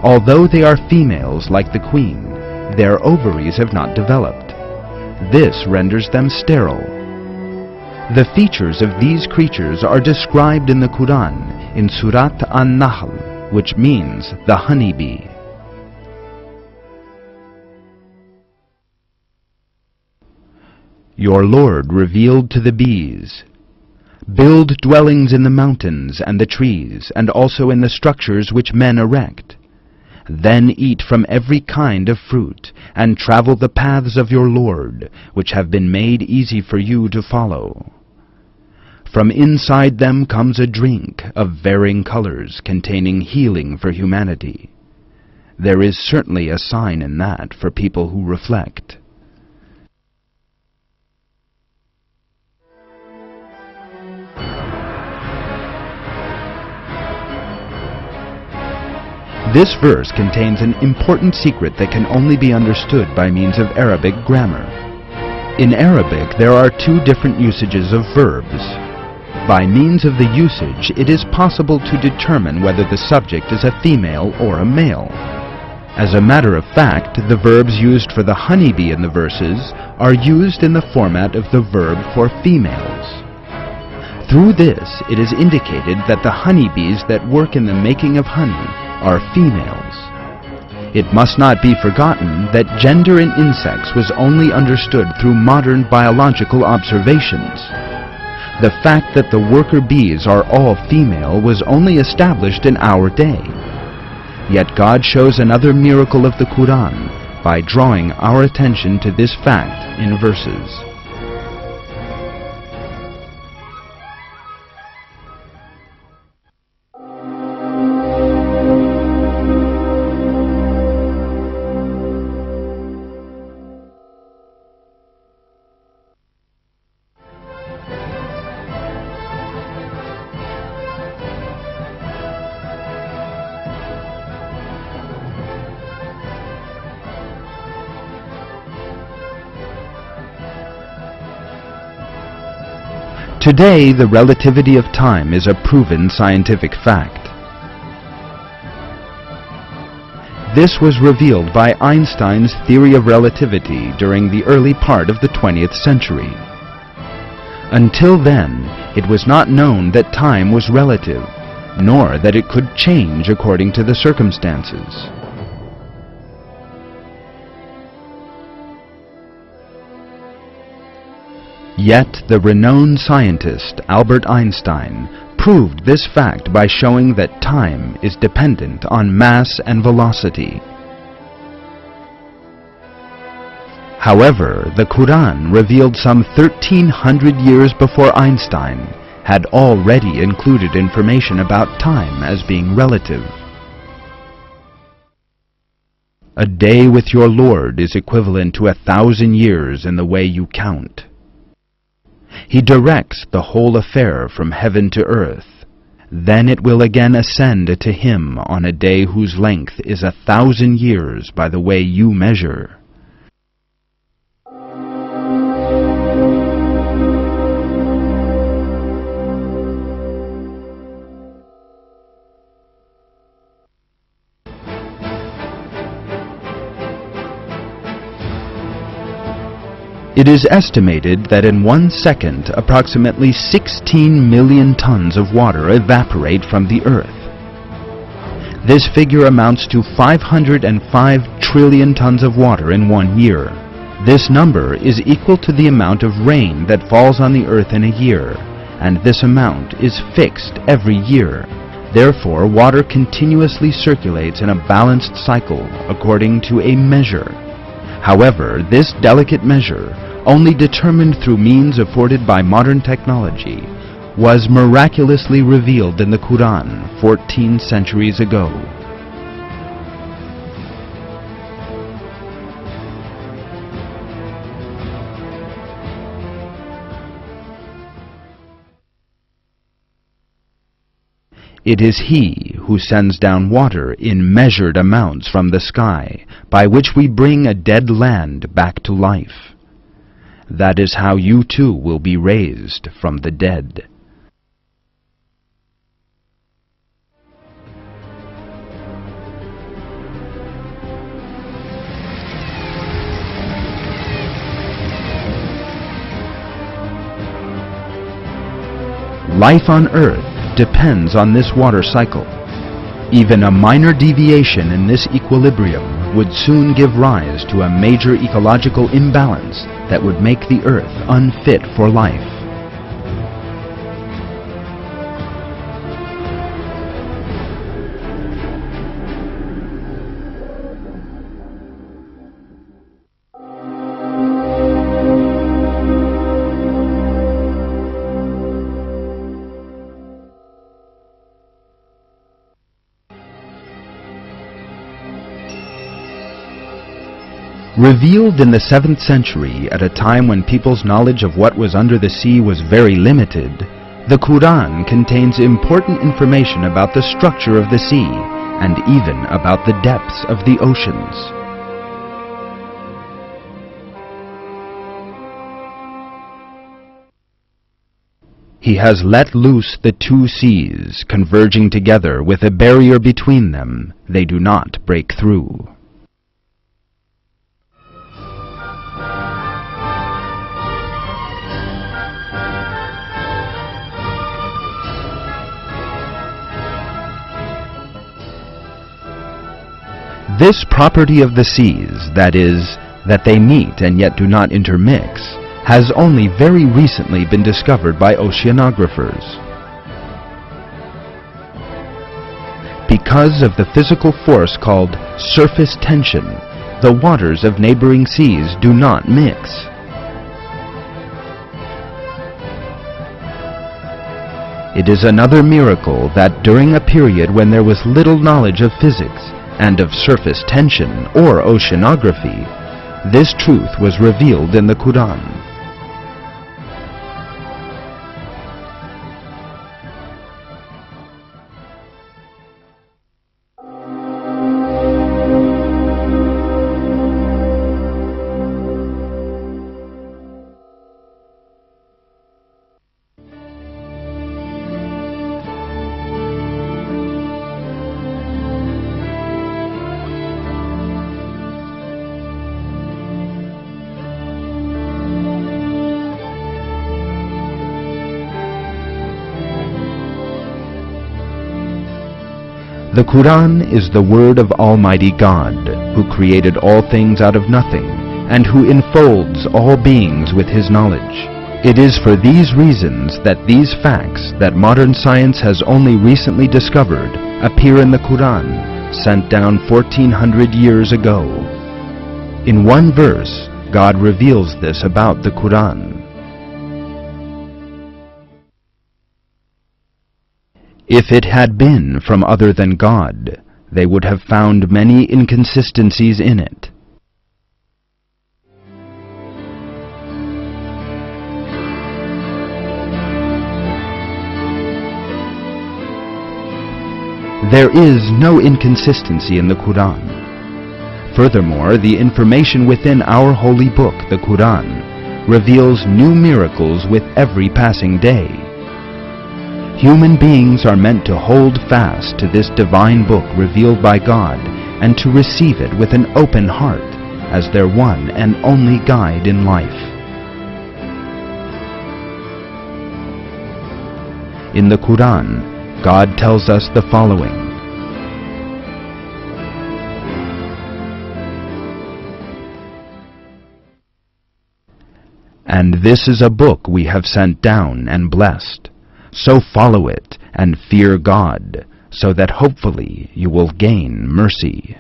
Although they are females like the queen, their ovaries have not developed. This renders them sterile. The features of these creatures are described in the Quran in Surat al-Nahl, which means the honeybee. Your Lord revealed to the bees, "Build dwellings in the mountains and the trees, and also in the structures which men erect. Then eat from every kind of fruit, and travel the paths of your Lord, which have been made easy for you to follow. From inside them comes a drink of varying colors containing healing for humanity. There is certainly a sign in that for people who reflect." This verse contains an important secret that can only be understood by means of Arabic grammar. In Arabic, there are two different usages of verbs. By means of the usage, it is possible to determine whether the subject is a female or a male. As a matter of fact, the verbs used for the honeybee in the verses are used in the format of the verb for females. Through this, it is indicated that the honeybees that work in the making of honey are females. It must not be forgotten that gender in insects was only understood through modern biological observations. The fact that the worker bees are all female was only established in our day. Yet God shows another miracle of the Quran by drawing our attention to this fact in verses. Today, the relativity of time is a proven scientific fact. This was revealed by Einstein's theory of relativity during the early part of the 20th century. Until then, it was not known that time was relative, nor that it could change according to the circumstances. Yet the renowned scientist Albert Einstein proved this fact by showing that time is dependent on mass and velocity. However, the Quran, revealed some 1300 years before Einstein, had already included information about time as being relative. A day with your Lord is equivalent to 1,000 years in the way you count. He directs the whole affair from heaven to earth. Then it will again ascend to him on a day whose length is 1,000 years by the way you measure. It is estimated that in 1 second approximately 16 million tons of water evaporate from the earth. This figure amounts to 505 trillion tons of water in 1 year. This number is equal to the amount of rain that falls on the earth in a year, and this amount is fixed every year. Therefore, water continuously circulates in a balanced cycle according to a measure. However, this delicate measure, only determined through means afforded by modern technology, was miraculously revealed in the Quran 14 centuries ago. It is He who sends down water in measured amounts from the sky, by which we bring a dead land back to life. That is how you too will be raised from the dead. Life on Earth depends on this water cycle. Even a minor deviation in this equilibrium would soon give rise to a major ecological imbalance that would make the Earth unfit for life. Revealed in the 7th century at a time when people's knowledge of what was under the sea was very limited, the Quran contains important information about the structure of the sea and even about the depths of the oceans. He has let loose the two seas, converging together with a barrier between them they do not break through. This property of the seas, that is, that they meet and yet do not intermix, has only very recently been discovered by oceanographers. Because of the physical force called surface tension, the waters of neighboring seas do not mix. It is another miracle that during a period when there was little knowledge of physics and of surface tension or oceanography, this truth was revealed in the Quran. The Quran is the word of Almighty God, who created all things out of nothing, and who enfolds all beings with His knowledge. It is for these reasons that these facts that modern science has only recently discovered appear in the Quran, sent down 1400 years ago. In one verse, God reveals this about the Quran. If it had been from other than God, they would have found many inconsistencies in it. There is no inconsistency in the Quran. Furthermore, the information within our holy book, the Quran, reveals new miracles with every passing day. Human beings are meant to hold fast to this divine book revealed by God and to receive it with an open heart as their one and only guide in life. In the Quran, God tells us the following: "And this is a book we have sent down and blessed. So follow it and fear God, so that hopefully you will gain mercy."